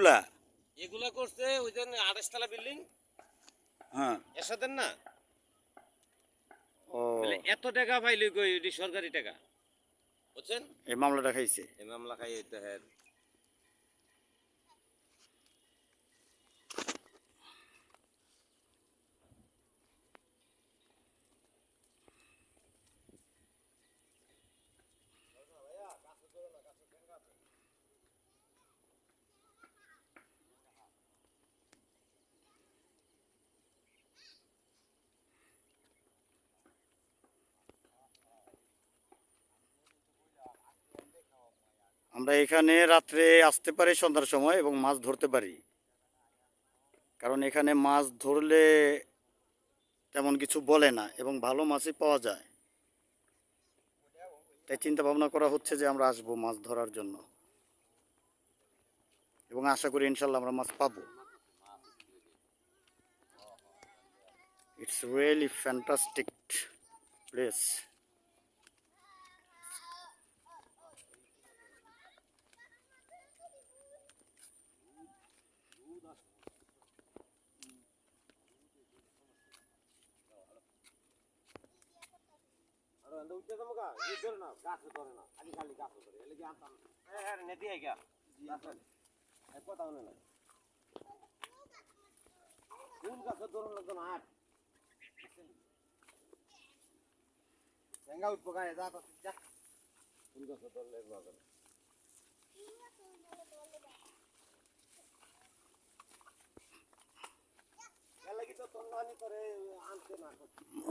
এগুলা এগুলা করছে ওই যে 28 তলা বিল্ডিং। হ্যাঁ এরশাদের না? ও বলে এত টাকা পাইলি কই, এটি সরকারি টাকা, বুঝছেন? এই মামলাটা খাইছে। এই মামলা খাই তো হ্যাঁ। আমরা এখানে রাত্রে আসতে পারি সন্ধ্যার সময় এবং মাছ ধরতে পারি, কারণ এখানে মাছ ধরলে তেমন কিছু বলে না এবং ভালো মাছই পাওয়া যায়। তাই চিন্তা ভাবনা করা হচ্ছে যে আমরা আসবো মাছ ধরার জন্য এবং আশা করি ইনশাল্লাহ আমরা মাছ পাবো। It's really fantastic place.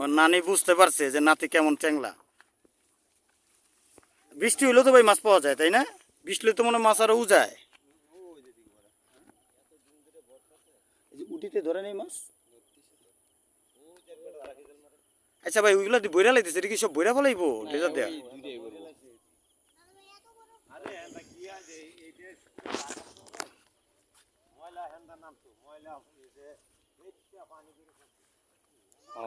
ওর নানি বুঝতে পারছে যে নাতি কেমন চ্যাংলা। বৃষ্টি হইলেও তো ভাই মাছ পাওয়া যায়, তাই না? বৃষ্টি হলে তো মনে হয় মাছ আরো উজায়। উঠিতে ধরে নেই মাছ। আচ্ছা ভাই, ওইগুলো বইরা লাইতেছে, এটা কি সব বইরা ফেলাইবো লেজার দেয়া? ও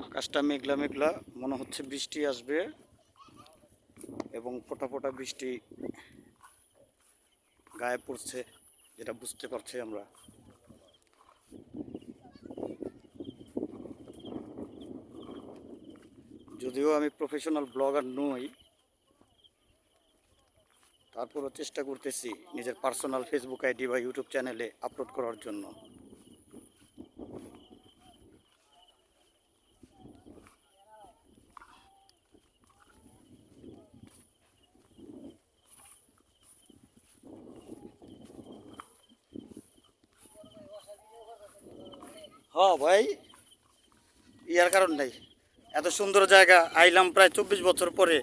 আকাশটা মেঘলা মেঘলা, মনে হচ্ছে বৃষ্টি আসবে এবং ফোঁটা ফোঁটা বৃষ্টি গায়ে পড়ছে, যেটা বুঝতে পারছি আমরা। যদিও আমি প্রফেশনাল ব্লগার নই, তারপরও চেষ্টা করতেছি নিজের পার্সোনাল ফেসবুক আইডি বা ইউটিউব চ্যানেলে আপলোড করার জন্য। হ্যাঁ ভাই, ইয়ার কারণ নাই, এত সুন্দর জায়গা আইলাম প্রায় 24 বছর পরে।